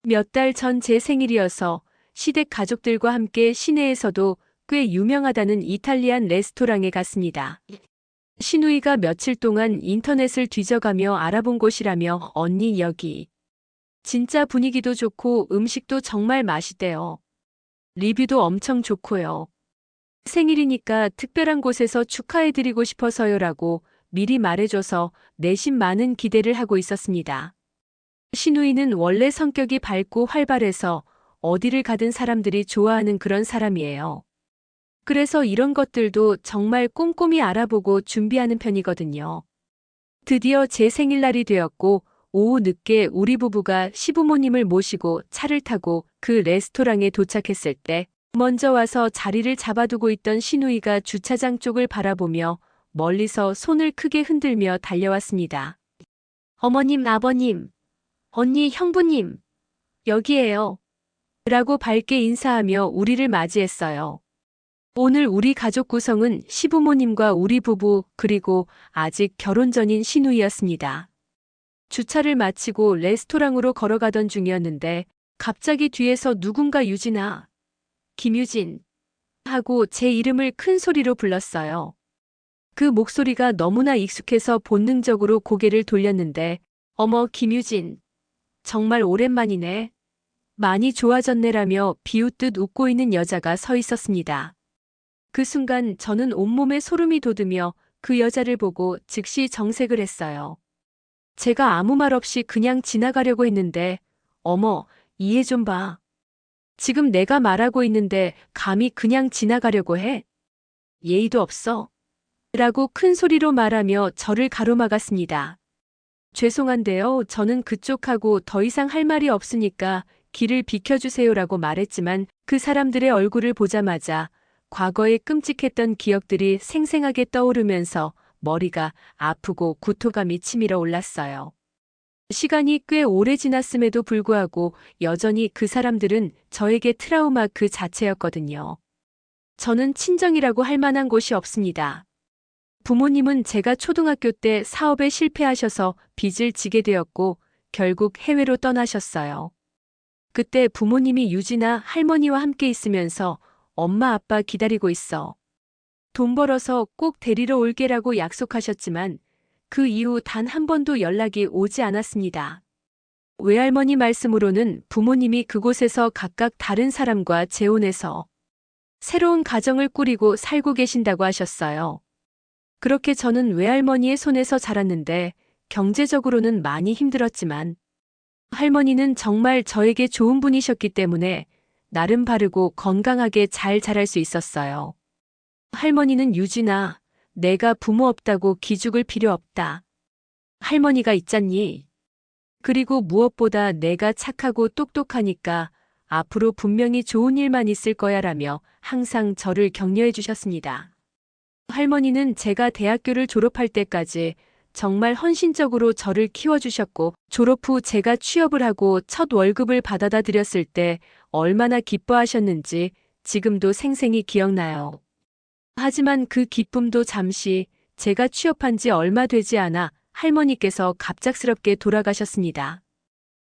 몇 달 전 제 생일이어서 시댁 가족들과 함께 시내에서도 꽤 유명하다는 이탈리안 레스토랑에 갔습니다. 시누이가 며칠 동안 인터넷을 뒤져가며 알아본 곳이라며 언니 여기 진짜 분위기도 좋고 음식도 정말 맛있대요. 리뷰도 엄청 좋고요. 생일이니까 특별한 곳에서 축하해드리고 싶어서요라고 미리 말해줘서 내심 많은 기대를 하고 있었습니다. 시누이는 원래 성격이 밝고 활발해서 어디를 가든 사람들이 좋아하는 그런 사람이에요. 그래서 이런 것들도 정말 꼼꼼히 알아보고 준비하는 편이거든요. 드디어 제 생일날이 되었고 오후 늦게 우리 부부가 시부모님을 모시고 차를 타고 그 레스토랑에 도착했을 때 먼저 와서 자리를 잡아두고 있던 시누이가 주차장 쪽을 바라보며 멀리서 손을 크게 흔들며 달려왔습니다. 어머님, 아버님, 언니, 형부님, 여기에요. 라고 밝게 인사하며 우리를 맞이했어요. 오늘 우리 가족 구성은 시부모님과 우리 부부 그리고 아직 결혼 전인 시누이였습니다. 주차를 마치고 레스토랑으로 걸어가던 중이었는데 갑자기 뒤에서 누군가 유진아, 김유진 하고 제 이름을 큰 소리로 불렀어요. 그 목소리가 너무나 익숙해서 본능적으로 고개를 돌렸는데 어머 김유진, 정말 오랜만이네. 많이 좋아졌네라며 비웃듯 웃고 있는 여자가 서 있었습니다. 그 순간 저는 온몸에 소름이 돋으며 그 여자를 보고 즉시 정색을 했어요. 제가 아무 말 없이 그냥 지나가려고 했는데 어머, 이해 좀 봐. 지금 내가 말하고 있는데 감히 그냥 지나가려고 해? 예의도 없어. 라고 큰 소리로 말하며 저를 가로막았습니다. 죄송한데요. 저는 그쪽하고 더 이상 할 말이 없으니까 길을 비켜주세요라고 말했지만 그 사람들의 얼굴을 보자마자 과거의 끔찍했던 기억들이 생생하게 떠오르면서 머리가 아프고 구토감이 치밀어 올랐어요. 시간이 꽤 오래 지났음에도 불구하고 여전히 그 사람들은 저에게 트라우마 그 자체였거든요. 저는 친정이라고 할 만한 곳이 없습니다. 부모님은 제가 초등학교 때 사업에 실패하셔서 빚을 지게 되었고 결국 해외로 떠나셨어요. 그때 부모님이 유진아 할머니와 함께 있으면서 엄마 아빠 기다리고 있어. 돈 벌어서 꼭 데리러 올게라고 약속하셨지만 그 이후 단 한 번도 연락이 오지 않았습니다. 외할머니 말씀으로는 부모님이 그곳에서 각각 다른 사람과 재혼해서 새로운 가정을 꾸리고 살고 계신다고 하셨어요. 그렇게 저는 외할머니의 손에서 자랐는데 경제적으로는 많이 힘들었지만 할머니는 정말 저에게 좋은 분이셨기 때문에 나름 바르고 건강하게 잘 자랄 수 있었어요. 할머니는 유진아, 내가 부모 없다고 기죽을 필요 없다. 할머니가 있잖니. 그리고 무엇보다 내가 착하고 똑똑하니까 앞으로 분명히 좋은 일만 있을 거야 라며 항상 저를 격려해 주셨습니다. 할머니는 제가 대학교를 졸업할 때까지 정말 헌신적으로 저를 키워주셨고 졸업 후 제가 취업을 하고 첫 월급을 받아다 드렸을 때 얼마나 기뻐하셨는지 지금도 생생히 기억나요. 하지만 그 기쁨도 잠시 제가 취업한 지 얼마 되지 않아 할머니께서 갑작스럽게 돌아가셨습니다.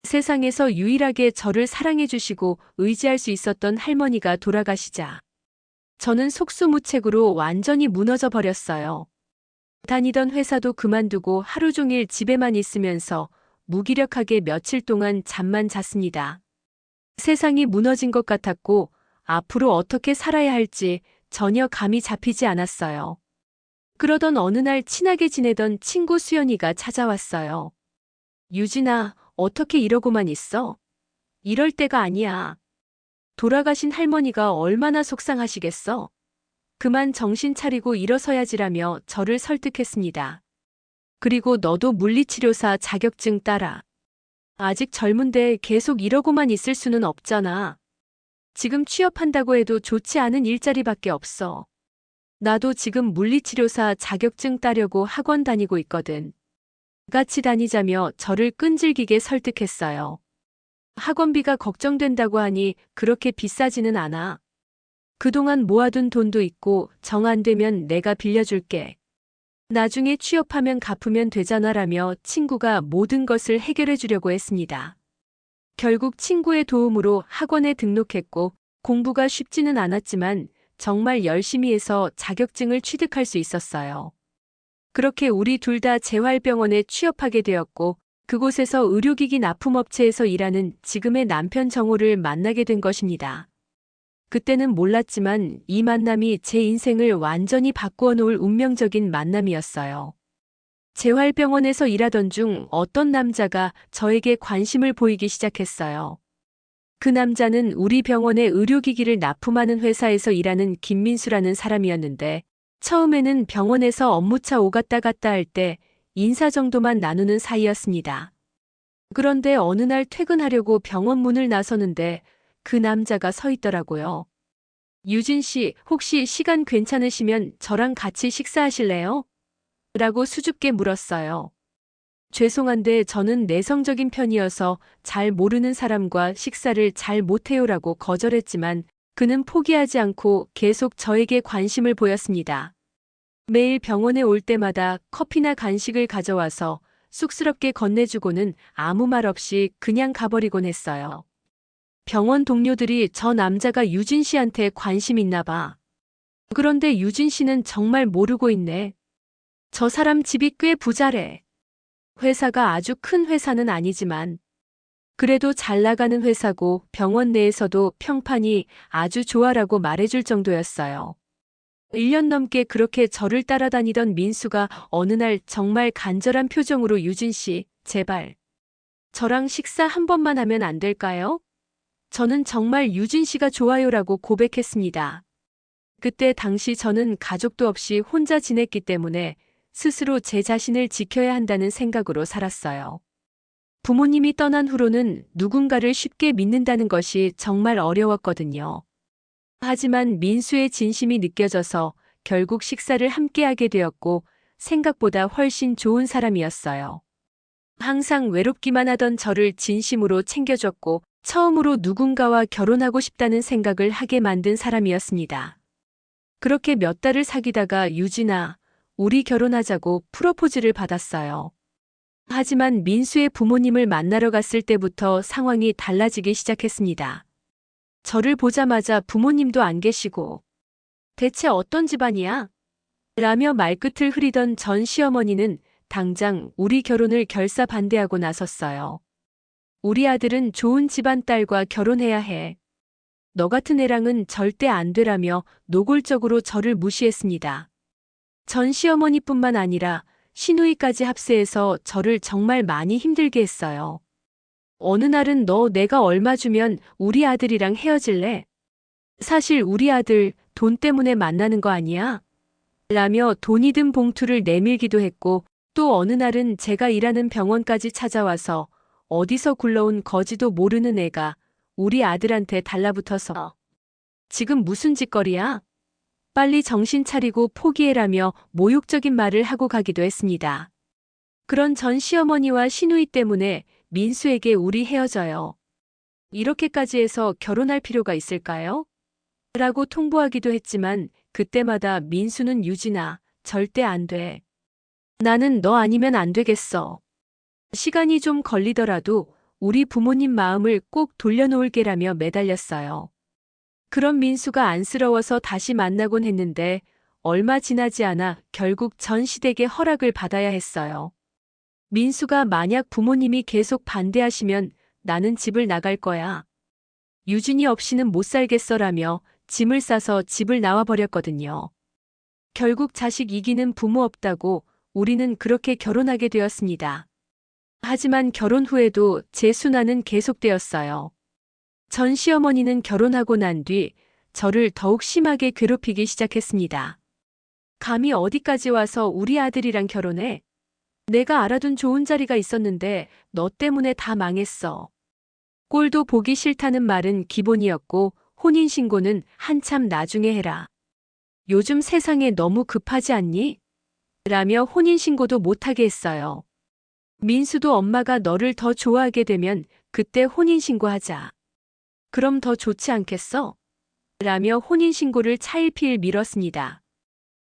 세상에서 유일하게 저를 사랑해 주시고 의지할 수 있었던 할머니가 돌아가시자 저는 속수무책으로 완전히 무너져 버렸어요. 다니던 회사도 그만두고 하루 종일 집에만 있으면서 무기력하게 며칠 동안 잠만 잤습니다. 세상이 무너진 것 같았고 앞으로 어떻게 살아야 할지 전혀 감이 잡히지 않았어요. 그러던 어느 날 친하게 지내던 친구 수연이가 찾아왔어요. 유진아, 어떻게 이러고만 있어? 이럴 때가 아니야. 돌아가신 할머니가 얼마나 속상하시겠어? 그만 정신 차리고 일어서야지라며 저를 설득했습니다. 그리고 너도 물리치료사 자격증 따라. 아직 젊은데 계속 이러고만 있을 수는 없잖아. 지금 취업한다고 해도 좋지 않은 일자리밖에 없어. 나도 지금 물리치료사 자격증 따려고 학원 다니고 있거든. 같이 다니자며 저를 끈질기게 설득했어요. 학원비가 걱정된다고 하니 그렇게 비싸지는 않아. 그동안 모아둔 돈도 있고 정 안 되면 내가 빌려줄게. 나중에 취업하면 갚으면 되잖아라며 친구가 모든 것을 해결해 주려고 했습니다. 결국 친구의 도움으로 학원에 등록했고 공부가 쉽지는 않았지만 정말 열심히 해서 자격증을 취득할 수 있었어요. 그렇게 우리 둘 다 재활병원에 취업하게 되었고 그곳에서 의료기기 납품업체에서 일하는 지금의 남편 정호를 만나게 된 것입니다. 그때는 몰랐지만 이 만남이 제 인생을 완전히 바꾸어 놓을 운명적인 만남이었어요. 재활병원에서 일하던 중 어떤 남자가 저에게 관심을 보이기 시작했어요. 그 남자는 우리 병원의 의료기기를 납품하는 회사에서 일하는 김민수라는 사람이었는데 처음에는 병원에서 업무차 오갔다 갔다 할 때 인사 정도만 나누는 사이였습니다. 그런데 어느 날 퇴근하려고 병원 문을 나서는데 그 남자가 서 있더라고요. 유진 씨, 혹시 시간 괜찮으시면 저랑 같이 식사하실래요? 라고 수줍게 물었어요. 죄송한데 저는 내성적인 편이어서 잘 모르는 사람과 식사를 잘 못해요라고 거절했지만 그는 포기하지 않고 계속 저에게 관심을 보였습니다. 매일 병원에 올 때마다 커피나 간식을 가져와서 쑥스럽게 건네주고는 아무 말 없이 그냥 가버리곤 했어요. 병원 동료들이 저 남자가 유진 씨한테 관심 있나 봐. 그런데 유진 씨는 정말 모르고 있네. 저 사람 집이 꽤 부자래. 회사가 아주 큰 회사는 아니지만 그래도 잘 나가는 회사고 병원 내에서도 평판이 아주 좋아라고 말해줄 정도였어요. 1년 넘게 그렇게 저를 따라다니던 민수가 어느 날 정말 간절한 표정으로 유진 씨, 제발 저랑 식사 한 번만 하면 안 될까요? 저는 정말 유진 씨가 좋아요라고 고백했습니다. 그때 당시 저는 가족도 없이 혼자 지냈기 때문에 스스로 제 자신을 지켜야 한다는 생각으로 살았어요. 부모님이 떠난 후로는 누군가를 쉽게 믿는다는 것이 정말 어려웠거든요. 하지만 민수의 진심이 느껴져서 결국 식사를 함께하게 되었고 생각보다 훨씬 좋은 사람이었어요. 항상 외롭기만 하던 저를 진심으로 챙겨줬고 처음으로 누군가와 결혼하고 싶다는 생각을 하게 만든 사람이었습니다. 그렇게 몇 달을 사귀다가 유진아, 우리 결혼하자고 프로포즈를 받았어요. 하지만 민수의 부모님을 만나러 갔을 때부터 상황이 달라지기 시작했습니다. 저를 보자마자 부모님도 안 계시고 대체 어떤 집안이야? 라며 말끝을 흐리던 전 시어머니는 당장 우리 결혼을 결사반대하고 나섰어요. 우리 아들은 좋은 집안 딸과 결혼해야 해. 너 같은 애랑은 절대 안 되라며 노골적으로 저를 무시했습니다. 전 시어머니뿐만 아니라 시누이까지 합세해서 저를 정말 많이 힘들게 했어요. 어느 날은 너 내가 얼마 주면 우리 아들이랑 헤어질래? 사실 우리 아들 돈 때문에 만나는 거 아니야? 라며 돈이 든 봉투를 내밀기도 했고 또 어느 날은 제가 일하는 병원까지 찾아와서 어디서 굴러온 거지도 모르는 애가 우리 아들한테 달라붙어서 지금 무슨 짓거리야? 빨리 정신 차리고 포기해라며 모욕적인 말을 하고 가기도 했습니다. 그런 전 시어머니와 시누이 때문에 민수에게 우리 헤어져요. 이렇게까지 해서 결혼할 필요가 있을까요? 라고 통보하기도 했지만 그때마다 민수는 유진아, 절대 안 돼. 나는 너 아니면 안 되겠어. 시간이 좀 걸리더라도 우리 부모님 마음을 꼭 돌려놓을게라며 매달렸어요. 그런 민수가 안쓰러워서 다시 만나곤 했는데 얼마 지나지 않아 결국 전 시댁의 허락을 받아야 했어요. 민수가 만약 부모님이 계속 반대하시면 나는 집을 나갈 거야. 유진이 없이는 못 살겠어라며 짐을 싸서 집을 나와버렸거든요. 결국 자식 이기는 부모 없다고 우리는 그렇게 결혼하게 되었습니다. 하지만 결혼 후에도 제 순환은 계속되었어요. 전 시어머니는 결혼하고 난 뒤 저를 더욱 심하게 괴롭히기 시작했습니다. 감히 어디까지 와서 우리 아들이랑 결혼해? 내가 알아둔 좋은 자리가 있었는데 너 때문에 다 망했어. 꼴도 보기 싫다는 말은 기본이었고 혼인신고는 한참 나중에 해라. 요즘 세상에 너무 급하지 않니? 라며 혼인신고도 못하게 했어요. 민수도 엄마가 너를 더 좋아하게 되면 그때 혼인신고하자. 그럼 더 좋지 않겠어? 라며 혼인신고를 차일피일 미뤘습니다.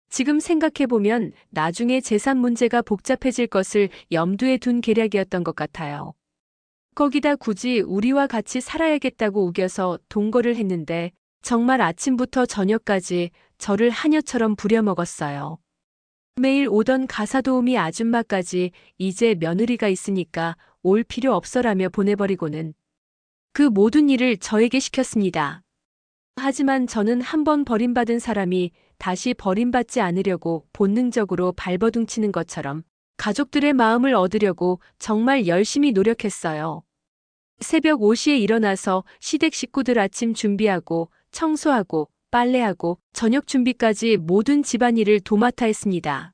지금 생각해보면 나중에 재산 문제가 복잡해질 것을 염두에 둔 계략이었던 것 같아요. 거기다 굳이 우리와 같이 살아야겠다고 우겨서 동거를 했는데 정말 아침부터 저녁까지 저를 하녀처럼 부려먹었어요. 매일 오던 가사도우미 아줌마까지 이제 며느리가 있으니까 올 필요 없어라며 보내버리고는 그 모든 일을 저에게 시켰습니다. 하지만 저는 한 번 버림받은 사람이 다시 버림받지 않으려고 본능적으로 발버둥치는 것처럼 가족들의 마음을 얻으려고 정말 열심히 노력했어요. 새벽 5시에 일어나서 시댁 식구들 아침 준비하고 청소하고 빨래하고 저녁 준비까지 모든 집안일을 도맡아 했습니다.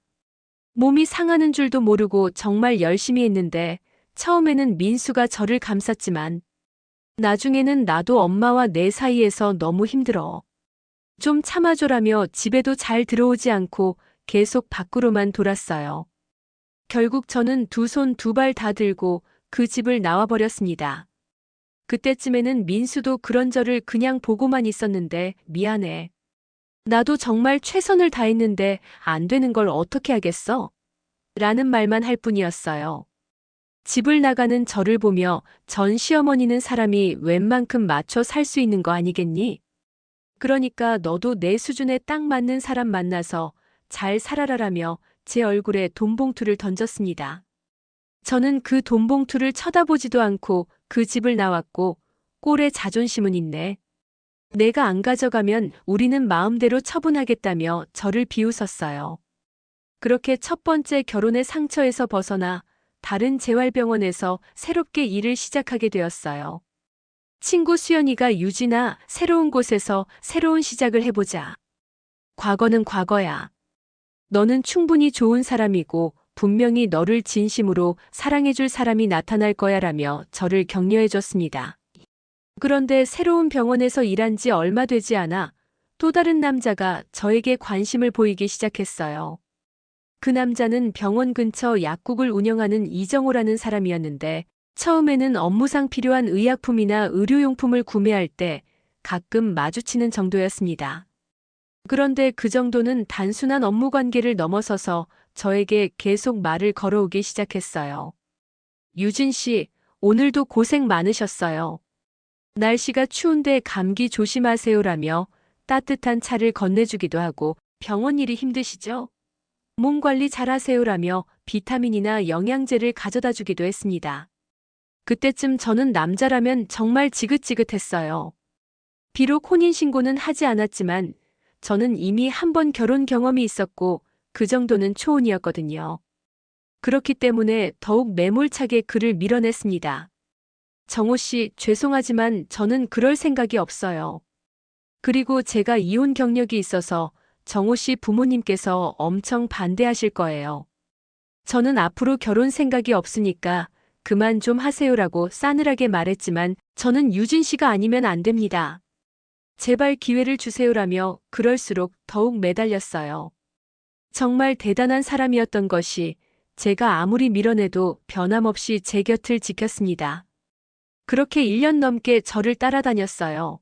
몸이 상하는 줄도 모르고 정말 열심히 했는데 처음에는 민수가 저를 감쌌지만 나중에는 나도 엄마와 내 사이에서 너무 힘들어. 좀 참아줘라며 집에도 잘 들어오지 않고 계속 밖으로만 돌았어요. 결국 저는 두 손 두 발 다 들고 그 집을 나와버렸습니다. 그때쯤에는 민수도 그런 저를 그냥 보고만 있었는데 미안해. 나도 정말 최선을 다했는데 안 되는 걸 어떻게 하겠어? 라는 말만 할 뿐이었어요. 집을 나가는 저를 보며 전 시어머니는 사람이 웬만큼 맞춰 살 수 있는 거 아니겠니? 그러니까 너도 내 수준에 딱 맞는 사람 만나서 잘 살아라라며 제 얼굴에 돈봉투를 던졌습니다. 저는 그 돈봉투를 쳐다보지도 않고 그 집을 나왔고 꼴에 자존심은 있네. 내가 안 가져가면 우리는 마음대로 처분하겠다며 저를 비웃었어요. 그렇게 첫 번째 결혼의 상처에서 벗어나 다른 재활병원에서 새롭게 일을 시작하게 되었어요. 친구 수연이가 유진아, 새로운 곳에서 새로운 시작을 해보자. 과거는 과거야. 너는 충분히 좋은 사람이고 분명히 너를 진심으로 사랑해줄 사람이 나타날 거야 라며 저를 격려해줬습니다. 그런데 새로운 병원에서 일한 지 얼마 되지 않아 또 다른 남자가 저에게 관심을 보이기 시작했어요. 그 남자는 병원 근처 약국을 운영하는 이정호라는 사람이었는데 처음에는 업무상 필요한 의약품이나 의료용품을 구매할 때 가끔 마주치는 정도였습니다. 그런데 그 정도는 단순한 업무 관계를 넘어서서 저에게 계속 말을 걸어오기 시작했어요. 유진 씨, 오늘도 고생 많으셨어요. 날씨가 추운데 감기 조심하세요라며 따뜻한 차를 건네주기도 하고 병원 일이 힘드시죠? 몸 관리 잘하세요라며 비타민이나 영양제를 가져다 주기도 했습니다. 그때쯤 저는 남자라면 정말 지긋지긋했어요. 비록 혼인신고는 하지 않았지만 저는 이미 한 번 결혼 경험이 있었고 그 정도는 초혼이었거든요. 그렇기 때문에 더욱 매몰차게 그를 밀어냈습니다. 정호 씨, 죄송하지만 저는 그럴 생각이 없어요. 그리고 제가 이혼 경력이 있어서 정호 씨 부모님께서 엄청 반대하실 거예요. 저는 앞으로 결혼 생각이 없으니까 그만 좀 하세요라고 싸늘하게 말했지만 저는 유진 씨가 아니면 안 됩니다. 제발 기회를 주세요라며 그럴수록 더욱 매달렸어요. 정말 대단한 사람이었던 것이 제가 아무리 밀어내도 변함없이 제 곁을 지켰습니다. 그렇게 1년 넘게 저를 따라다녔어요.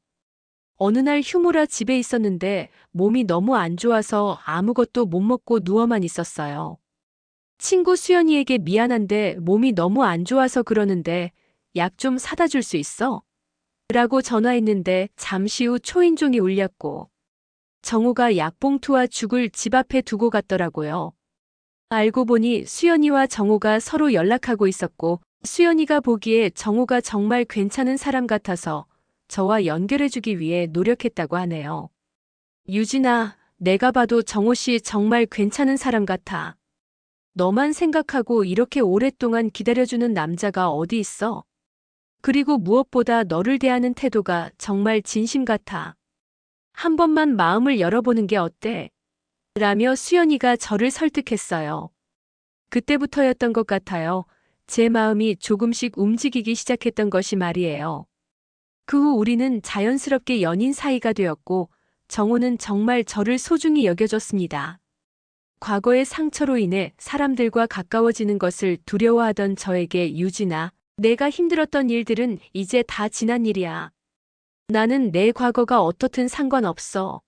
어느 날 휴무라 집에 있었는데 몸이 너무 안 좋아서 아무것도 못 먹고 누워만 있었어요. 친구 수연이에게 미안한데 몸이 너무 안 좋아서 그러는데 약 좀 사다 줄 수 있어? 라고 전화했는데 잠시 후 초인종이 울렸고 정우가 약봉투와 죽을 집 앞에 두고 갔더라고요. 알고 보니 수연이와 정우가 서로 연락하고 있었고 수연이가 보기에 정우가 정말 괜찮은 사람 같아서 저와 연결해주기 위해 노력했다고 하네요. 유진아, 내가 봐도 정호 씨 정말 괜찮은 사람 같아. 너만 생각하고 이렇게 오랫동안 기다려주는 남자가 어디 있어? 그리고 무엇보다 너를 대하는 태도가 정말 진심 같아. 한 번만 마음을 열어보는 게 어때? 라며 수연이가 저를 설득했어요. 그때부터였던 것 같아요. 제 마음이 조금씩 움직이기 시작했던 것이 말이에요. 그 후 우리는 자연스럽게 연인 사이가 되었고 정호는 정말 저를 소중히 여겨줬습니다. 과거의 상처로 인해 사람들과 가까워지는 것을 두려워하던 저에게 유진아, 내가 힘들었던 일들은 이제 다 지난 일이야. 나는 내 과거가 어떻든 상관없어.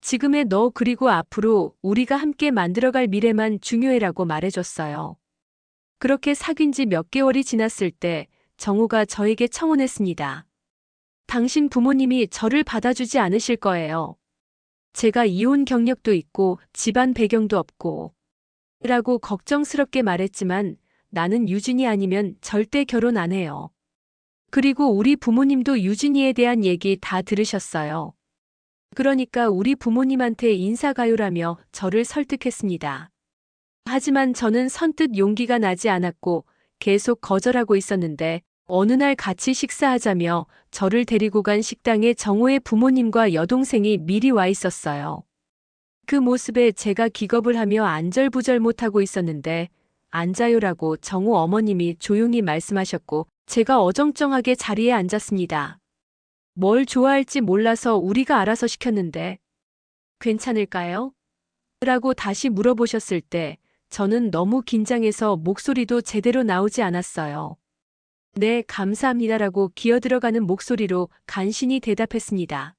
지금의 너 그리고 앞으로 우리가 함께 만들어갈 미래만 중요해라고 말해줬어요. 그렇게 사귄 지 몇 개월이 지났을 때 정우가 저에게 청혼했습니다. 당신 부모님이 저를 받아주지 않으실 거예요. 제가 이혼 경력도 있고 집안 배경도 없고 라고 걱정스럽게 말했지만 나는 유진이 아니면 절대 결혼 안 해요. 그리고 우리 부모님도 유진이에 대한 얘기 다 들으셨어요. 그러니까 우리 부모님한테 인사가요라며 저를 설득했습니다. 하지만 저는 선뜻 용기가 나지 않았고 계속 거절하고 있었는데 어느 날 같이 식사하자며 저를 데리고 간 식당에 정호의 부모님과 여동생이 미리 와 있었어요. 그 모습에 제가 기겁을 하며 안절부절 못하고 있었는데 앉아요라고 정호 어머님이 조용히 말씀하셨고 제가 어정쩡하게 자리에 앉았습니다. 뭘 좋아할지 몰라서 우리가 알아서 시켰는데 괜찮을까요? 라고 다시 물어보셨을 때 저는 너무 긴장해서 목소리도 제대로 나오지 않았어요. 네, 감사합니다라고 기어들어가는 목소리로 간신히 대답했습니다.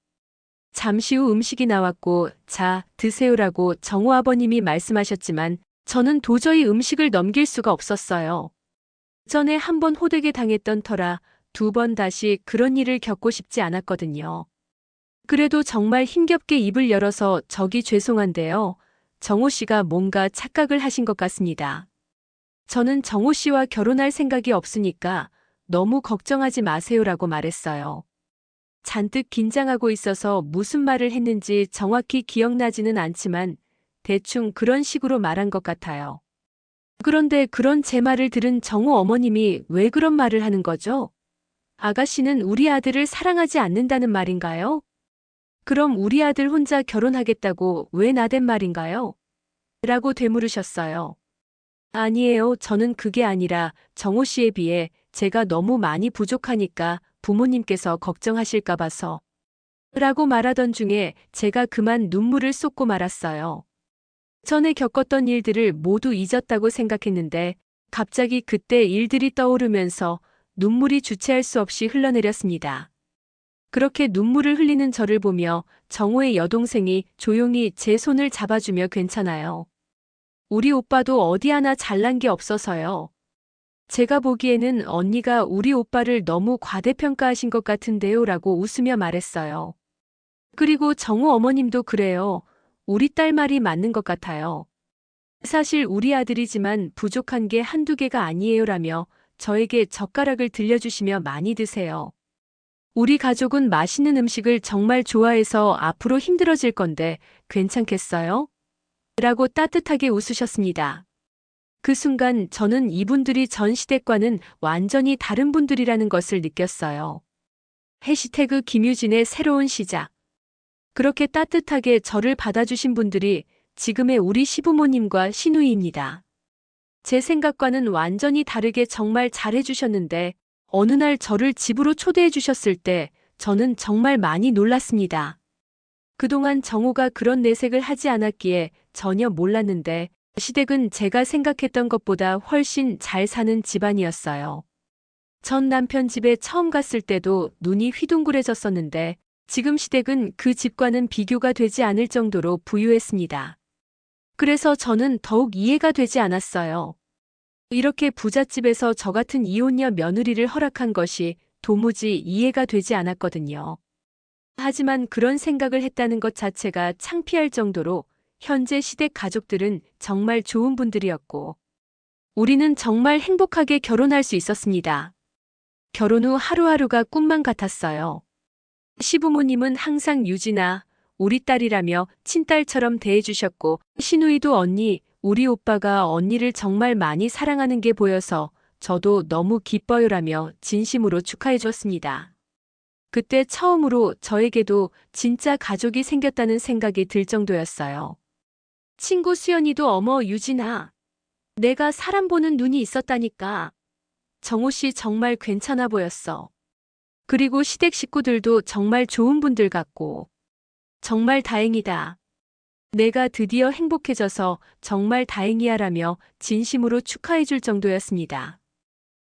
잠시 후 음식이 나왔고 자, 드세요라고 정호 아버님이 말씀하셨지만 저는 도저히 음식을 넘길 수가 없었어요. 전에 한 번 호되게 당했던 터라 2번 다시 그런 일을 겪고 싶지 않았거든요. 그래도 정말 힘겹게 입을 열어서 저기 죄송한데요. 정호 씨가 뭔가 착각을 하신 것 같습니다. 저는 정호 씨와 결혼할 생각이 없으니까 너무 걱정하지 마세요라고 말했어요. 잔뜩 긴장하고 있어서 무슨 말을 했는지 정확히 기억나지는 않지만 대충 그런 식으로 말한 것 같아요. 그런데 그런 제 말을 들은 정호 어머님이 왜 그런 말을 하는 거죠? 아가씨는 우리 아들을 사랑하지 않는다는 말인가요? 그럼 우리 아들 혼자 결혼하겠다고 왜 나댄 말인가요? 라고 되물으셨어요. 아니에요. 저는 그게 아니라 정호 씨에 비해 제가 너무 많이 부족하니까 부모님께서 걱정하실까 봐서 라고 말하던 중에 제가 그만 눈물을 쏟고 말았어요. 전에 겪었던 일들을 모두 잊었다고 생각했는데 갑자기 그때 일들이 떠오르면서 눈물이 주체할 수 없이 흘러내렸습니다. 그렇게 눈물을 흘리는 저를 보며 정호의 여동생이 조용히 제 손을 잡아주며 괜찮아요. 우리 오빠도 어디 하나 잘난 게 없어서요. 제가 보기에는 언니가 우리 오빠를 너무 과대평가하신 것 같은데요 라고 웃으며 말했어요. 그리고 정호 어머님도 그래요. 우리 딸 말이 맞는 것 같아요. 사실 우리 아들이지만 부족한 게 한두 개가 아니에요 라며 저에게 젓가락을 들려주시며 많이 드세요. 우리 가족은 맛있는 음식을 정말 좋아해서 앞으로 힘들어질 건데 괜찮겠어요? 라고 따뜻하게 웃으셨습니다. 그 순간 저는 이분들이 전 시댁과는 완전히 다른 분들이라는 것을 느꼈어요. 해시태그 김유진의 새로운 시작. 그렇게 따뜻하게 저를 받아주신 분들이 지금의 우리 시부모님과 시누이입니다. 제 생각과는 완전히 다르게 정말 잘해주셨는데 어느 날 저를 집으로 초대해 주셨을 때 저는 정말 많이 놀랐습니다. 그동안 정호가 그런 내색을 하지 않았기에 전혀 몰랐는데 시댁은 제가 생각했던 것보다 훨씬 잘 사는 집안이었어요. 전 남편 집에 처음 갔을 때도 눈이 휘둥그레졌었는데 지금 시댁은 그 집과는 비교가 되지 않을 정도로 부유했습니다. 그래서 저는 더욱 이해가 되지 않았어요. 이렇게 부잣집에서 저 같은 이혼녀 며느리를 허락한 것이 도무지 이해가 되지 않았거든요. 하지만 그런 생각을 했다는 것 자체가 창피할 정도로 현재 시댁 가족들은 정말 좋은 분들이었고 우리는 정말 행복하게 결혼할 수 있었습니다. 결혼 후 하루하루가 꿈만 같았어요. 시부모님은 항상 유진아, 우리 딸이라며 친딸처럼 대해주셨고 시누이도 언니, 우리 오빠가 언니를 정말 많이 사랑하는 게 보여서 저도 너무 기뻐요라며 진심으로 축하해 줬습니다. 그때 처음으로 저에게도 진짜 가족이 생겼다는 생각이 들 정도였어요. 친구 수연이도 어머 유진아, 내가 사람 보는 눈이 있었다니까. 정호 씨 정말 괜찮아 보였어. 그리고 시댁 식구들도 정말 좋은 분들 같고. 정말 다행이다. 내가 드디어 행복해져서 정말 다행이야라며 진심으로 축하해 줄 정도였습니다.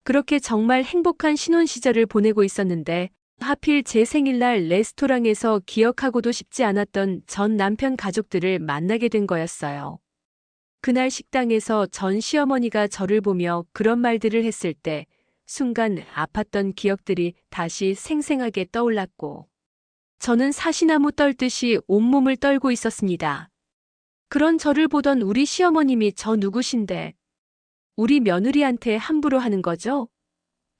그렇게 정말 행복한 신혼 시절을 보내고 있었는데 하필 제 생일날 레스토랑에서 기억하고도 싶지 않았던 전 남편 가족들을 만나게 된 거였어요. 그날 식당에서 전 시어머니가 저를 보며 그런 말들을 했을 때 순간 아팠던 기억들이 다시 생생하게 떠올랐고, 저는 사시나무 떨듯이 온몸을 떨고 있었습니다. 그런 저를 보던 우리 시어머님이 저 누구신데, 우리 며느리한테 함부로 하는 거죠?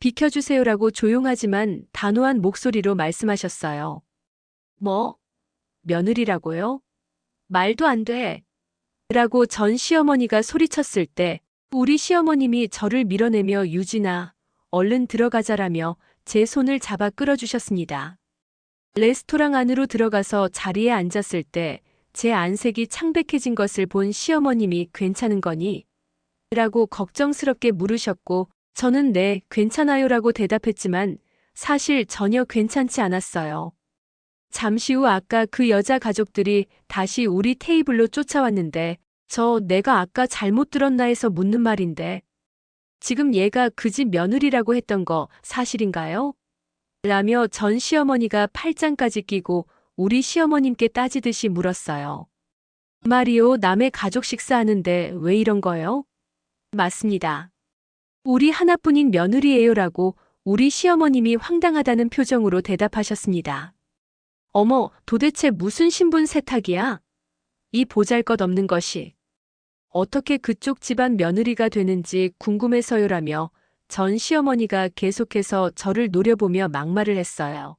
비켜주세요라고 조용하지만 단호한 목소리로 말씀하셨어요. 뭐? 며느리라고요? 말도 안 돼. 라고 전 시어머니가 소리쳤을 때 우리 시어머님이 저를 밀어내며 유진아, 얼른 들어가자라며 제 손을 잡아 끌어주셨습니다. 레스토랑 안으로 들어가서 자리에 앉았을 때 제 안색이 창백해진 것을 본 시어머님이 괜찮은 거니? 라고 걱정스럽게 물으셨고 저는 네, 괜찮아요라고 대답했지만 사실 전혀 괜찮지 않았어요. 잠시 후 아까 그 여자 가족들이 다시 우리 테이블로 쫓아왔는데 내가 아까 잘못 들었나 해서 묻는 말인데 지금 얘가 그 집 며느리라고 했던 거 사실인가요? 라며 전 시어머니가 팔짱까지 끼고 우리 시어머님께 따지듯이 물었어요. 말이요, 남의 가족 식사하는데 왜 이런 거요? 맞습니다. 우리 하나뿐인 며느리예요라고 우리 시어머님이 황당하다는 표정으로 대답하셨습니다. 어머, 도대체 무슨 신분 세탁이야? 이 보잘것없는 것이. 어떻게 그쪽 집안 며느리가 되는지 궁금해서요라며 전 시어머니가 계속해서 저를 노려보며 막말을 했어요.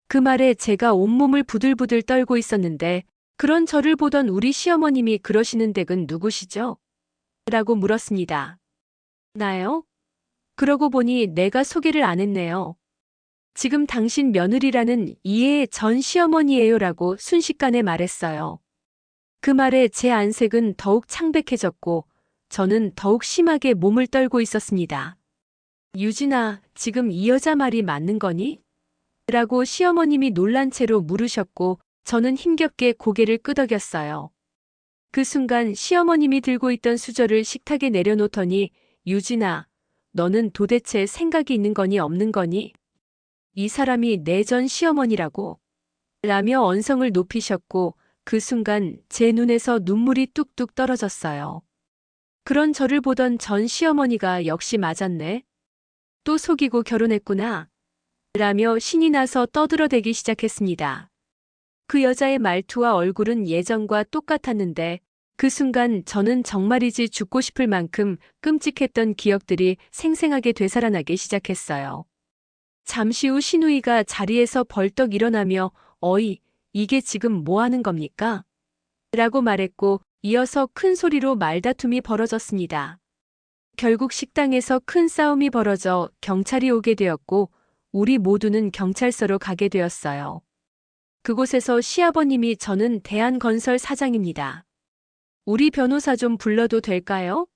그 말에 제가 온몸을 부들부들 떨고 있었는데 그런 저를 보던 우리 시어머님이 그러시는 댁은 누구시죠? 라고 물었습니다. 나요? 그러고 보니 내가 소개를 안 했네요. 지금 당신 며느리라는 이해의 전 시어머니예요라고 순식간에 말했어요. 그 말에 제 안색은 더욱 창백해졌고 저는 더욱 심하게 몸을 떨고 있었습니다. 유진아, 지금 이 여자 말이 맞는 거니? 라고 시어머님이 놀란 채로 물으셨고 저는 힘겹게 고개를 끄덕였어요. 그 순간 시어머님이 들고 있던 수저를 식탁에 내려놓더니 유진아, 너는 도대체 생각이 있는 거니 없는 거니? 이 사람이 내 전 시어머니라고. 라며 언성을 높이셨고 그 순간 제 눈에서 눈물이 뚝뚝 떨어졌어요. 그런 저를 보던 전 시어머니가 역시 맞았네. 또 속이고 결혼했구나. 라며 신이 나서 떠들어대기 시작했습니다. 그 여자의 말투와 얼굴은 예전과 똑같았는데 그 순간 저는 정말이지 죽고 싶을 만큼 끔찍했던 기억들이 생생하게 되살아나기 시작했어요. 잠시 후 시누이가 자리에서 벌떡 일어나며 어이, 이게 지금 뭐 하는 겁니까? 라고 말했고 이어서 큰 소리로 말다툼이 벌어졌습니다. 결국 식당에서 큰 싸움이 벌어져 경찰이 오게 되었고 우리 모두는 경찰서로 가게 되었어요. 그곳에서 시아버님이 저는 대한건설 사장입니다. 우리 변호사 좀 불러도 될까요?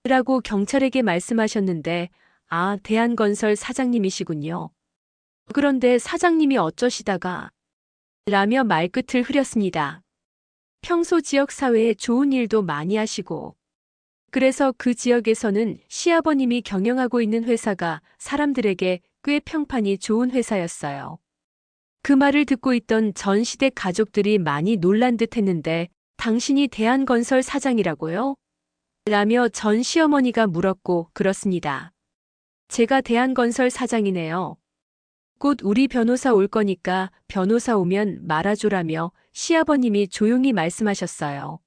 라고 경찰에게 말씀하셨는데 아, 대한건설 사장님이시군요. 그런데 사장님이 어쩌시다가 라며 말끝을 흐렸습니다. 평소 지역 사회에 좋은 일도 많이 하시고 그래서 그 지역에서는 시아버님이 경영하고 있는 회사가 사람들에게 꽤 평판이 좋은 회사였어요. 그 말을 듣고 있던 전 시댁 가족들이 많이 놀란 듯 했는데 당신이 대한건설 사장이라고요? 라며 전 시어머니가 물었고 그렇습니다. 제가 대한건설 사장이네요. 곧 우리 변호사 올 거니까 변호사 오면 말아줘라며 시아버님이 조용히 말씀하셨어요.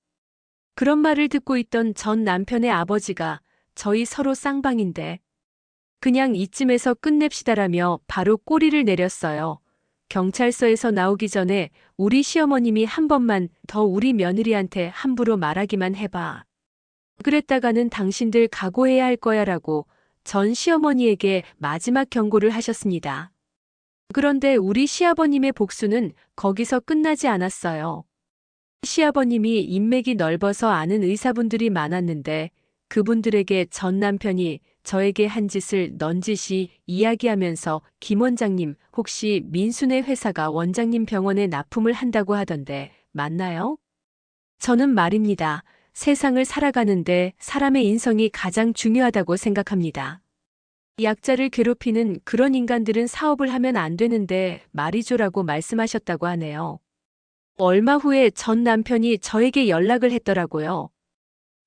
그런 말을 듣고 있던 전 남편의 아버지가 저희 서로 쌍방인데 그냥 이쯤에서 끝냅시다라며 바로 꼬리를 내렸어요. 경찰서에서 나오기 전에 우리 시어머님이 한 번만 더 우리 며느리한테 함부로 말하기만 해봐. 그랬다가는 당신들 각오해야 할 거야라고 전 시어머니에게 마지막 경고를 하셨습니다. 그런데 우리 시아버님의 복수는 거기서 끝나지 않았어요. 시아버님이 인맥이 넓어서 아는 의사분들이 많았는데 그분들에게 전 남편이 저에게 한 짓을 넌지시 이야기하면서 김 원장님 혹시 민수네 회사가 원장님 병원에 납품을 한다고 하던데 맞나요? 저는 말입니다. 세상을 살아가는데 사람의 인성이 가장 중요하다고 생각합니다. 약자를 괴롭히는 그런 인간들은 사업을 하면 안 되는데 말이죠라고 말씀하셨다고 하네요. 얼마 후에 전 남편이 저에게 연락을 했더라고요.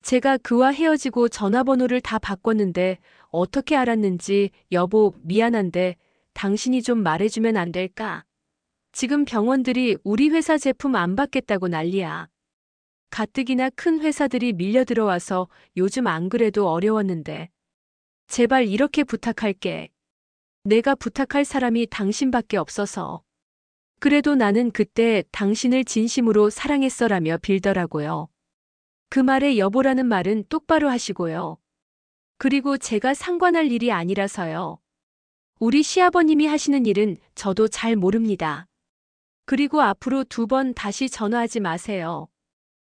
제가 그와 헤어지고 전화번호를 다 바꿨는데 어떻게 알았는지 여보 미안한데 당신이 좀 말해주면 안 될까? 지금 병원들이 우리 회사 제품 안 받겠다고 난리야. 가뜩이나 큰 회사들이 밀려 들어와서 요즘 안 그래도 어려웠는데. 제발 이렇게 부탁할게. 내가 부탁할 사람이 당신밖에 없어서. 그래도 나는 그때 당신을 진심으로 사랑했어라며 빌더라고요. 그 말에 여보라는 말은 똑바로 하시고요. 그리고 제가 상관할 일이 아니라서요. 우리 시아버님이 하시는 일은 저도 잘 모릅니다. 그리고 앞으로 2번 다시 전화하지 마세요.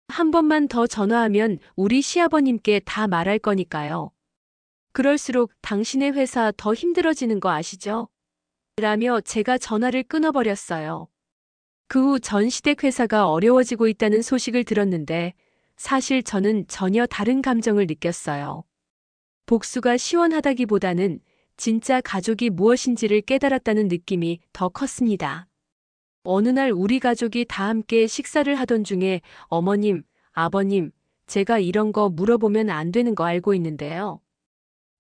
한 번만 더 전화하면 우리 시아버님께 다 말할 거니까요. 그럴수록 당신의 회사 더 힘들어지는 거 아시죠? 라며 제가 전화를 끊어버렸어요. 그 후 전시댁 회사가 어려워지고 있다는 소식을 들었는데 사실 저는 전혀 다른 감정을 느꼈어요. 복수가 시원하다기보다는 진짜 가족이 무엇인지를 깨달았다는 느낌이 더 컸습니다. 어느 날 우리 가족이 다 함께 식사를 하던 중에 어머님, 아버님, 제가 이런 거 물어보면 안 되는 거 알고 있는데요.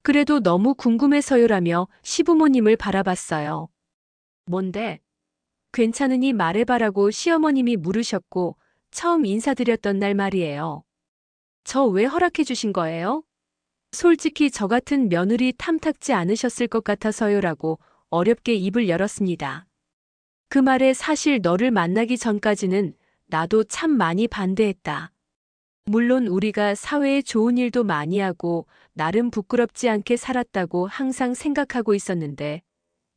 그래도 너무 궁금해서요라며 시부모님을 바라봤어요. 뭔데? 괜찮으니 말해봐라고 시어머님이 물으셨고 처음 인사드렸던 날 말이에요. 저 왜 허락해 주신 거예요? 솔직히 저 같은 며느리 탐탁지 않으셨을 것 같아서요라고 어렵게 입을 열었습니다. 그 말에 사실 너를 만나기 전까지는 나도 참 많이 반대했다. 물론 우리가 사회에 좋은 일도 많이 하고 나름 부끄럽지 않게 살았다고 항상 생각하고 있었는데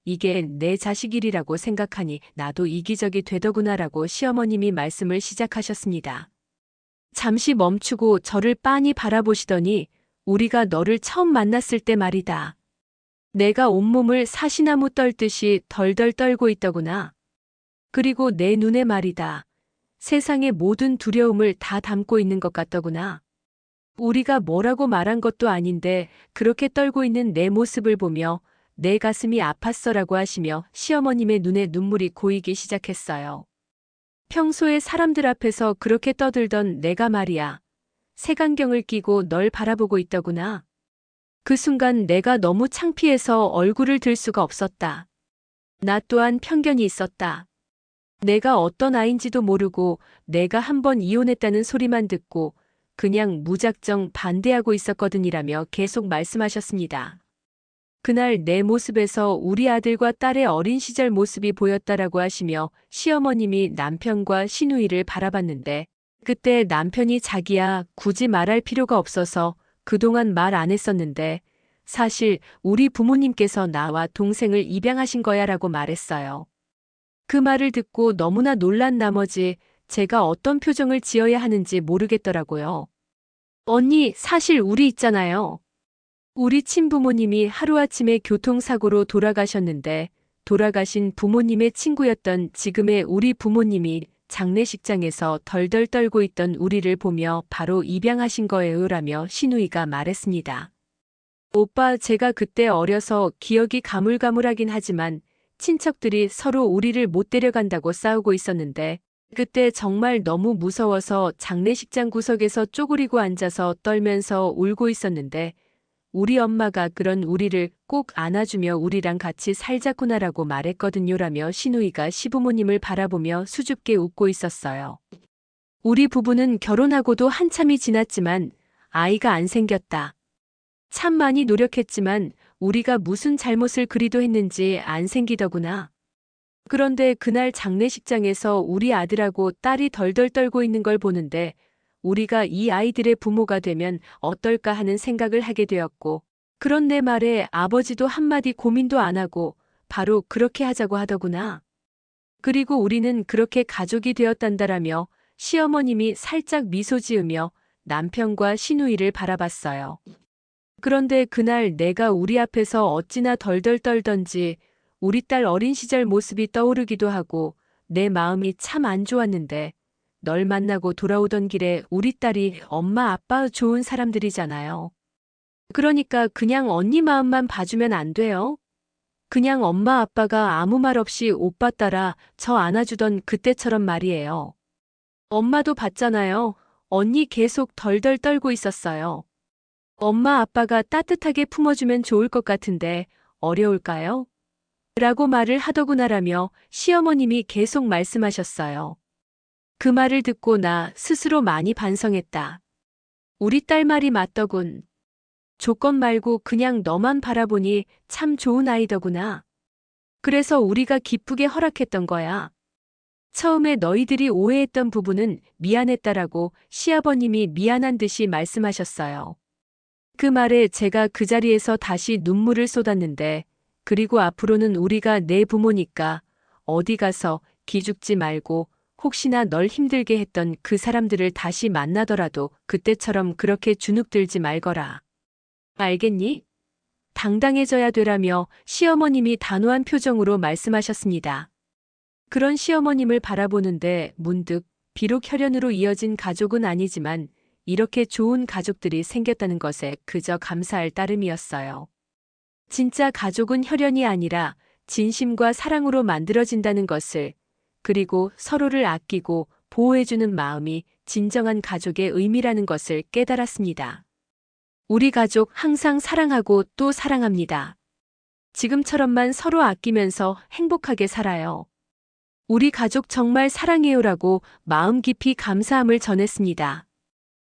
이게 내 자식 일이라고 생각하니 나도 이기적이 되더구나라고 시어머님이 말씀을 시작하셨습니다. 잠시 멈추고 저를 빤히 바라보시더니 우리가 너를 처음 만났을 때 말이다. 내가 온몸을 사시나무 떨듯이 덜덜 떨고 있더구나. 그리고 내 눈에 말이다. 세상의 모든 두려움을 다 담고 있는 것 같더구나. 우리가 뭐라고 말한 것도 아닌데 그렇게 떨고 있는 내 모습을 보며 내 가슴이 아팠어라고 하시며 시어머님의 눈에 눈물이 고이기 시작했어요. 평소에 사람들 앞에서 그렇게 떠들던 내가 말이야. 색안경을 끼고 널 바라보고 있더구나. 그 순간 내가 너무 창피해서 얼굴을 들 수가 없었다. 나 또한 편견이 있었다. 내가 어떤 아인지도 모르고 내가 한 번 이혼했다는 소리만 듣고 그냥 무작정 반대하고 있었거든이라며 계속 말씀하셨습니다. 그날 내 모습에서 우리 아들과 딸의 어린 시절 모습이 보였다라고 하시며 시어머님이 남편과 시누이를 바라봤는데 그때 남편이 자기야 굳이 말할 필요가 없어서 그동안 말 안 했었는데 사실 우리 부모님께서 나와 동생을 입양하신 거야라고 말했어요. 그 말을 듣고 너무나 놀란 나머지 제가 어떤 표정을 지어야 하는지 모르겠더라고요. 언니, 사실 우리 있잖아요. 우리 친부모님이 하루아침에 교통사고로 돌아가셨는데 돌아가신 부모님의 친구였던 지금의 우리 부모님이 장례식장에서 덜덜 떨고 있던 우리를 보며 바로 입양하신 거예요라며 시누이가 말했습니다. 오빠, 제가 그때 어려서 기억이 가물가물하긴 하지만 친척들이 서로 우리를 못 데려간다고 싸우고 있었는데 그때 정말 너무 무서워서 장례식장 구석에서 쪼그리고 앉아서 떨면서 울고 있었는데 우리 엄마가 그런 우리를 꼭 안아주며 우리랑 같이 살자꾸나라고 말했거든요라며 시누이가 시부모님을 바라보며 수줍게 웃고 있었어요. 우리 부부는 결혼하고도 한참이 지났지만 아이가 안 생겼다. 참 많이 노력했지만 우리가 무슨 잘못을 그리도 했는지 안 생기더구나. 그런데 그날 장례식장에서 우리 아들하고 딸이 덜덜 떨고 있는 걸 보는데 우리가 이 아이들의 부모가 되면 어떨까 하는 생각을 하게 되었고 그런 내 말에 아버지도 한마디 고민도 안 하고 바로 그렇게 하자고 하더구나. 그리고 우리는 그렇게 가족이 되었단다라며 시어머님이 살짝 미소 지으며 남편과 시누이를 바라봤어요. 그런데 그날 내가 우리 앞에서 어찌나 덜덜 떨던지 우리 딸 어린 시절 모습이 떠오르기도 하고 내 마음이 참 안 좋았는데 널 만나고 돌아오던 길에 우리 딸이 엄마 아빠 좋은 사람들이잖아요. 그러니까 그냥 언니 마음만 봐주면 안 돼요? 그냥 엄마 아빠가 아무 말 없이 오빠 따라 저 안아주던 그때처럼 말이에요. 엄마도 봤잖아요. 언니 계속 덜덜 떨고 있었어요. 엄마 아빠가 따뜻하게 품어주면 좋을 것 같은데 어려울까요? 라고 말을 하더구나라며 시어머님이 계속 말씀하셨어요. 그 말을 듣고 나 스스로 많이 반성했다. 우리 딸 말이 맞더군. 조건 말고 그냥 너만 바라보니 참 좋은 아이더구나. 그래서 우리가 기쁘게 허락했던 거야. 처음에 너희들이 오해했던 부분은 미안했다라고 시아버님이 미안한 듯이 말씀하셨어요. 그 말에 제가 그 자리에서 다시 눈물을 쏟았는데, 그리고 앞으로는 우리가 내 부모니까 어디 가서 기죽지 말고 혹시나 널 힘들게 했던 그 사람들을 다시 만나더라도 그때처럼 그렇게 주눅들지 말거라. 알겠니? 당당해져야 되라며 시어머님이 단호한 표정으로 말씀하셨습니다. 그런 시어머님을 바라보는데 문득 비록 혈연으로 이어진 가족은 아니지만 이렇게 좋은 가족들이 생겼다는 것에 그저 감사할 따름이었어요. 진짜 가족은 혈연이 아니라 진심과 사랑으로 만들어진다는 것을, 그리고 서로를 아끼고 보호해주는 마음이 진정한 가족의 의미라는 것을 깨달았습니다. 우리 가족 항상 사랑하고 또 사랑합니다. 지금처럼만 서로 아끼면서 행복하게 살아요. 우리 가족 정말 사랑해요라고 마음 깊이 감사함을 전했습니다.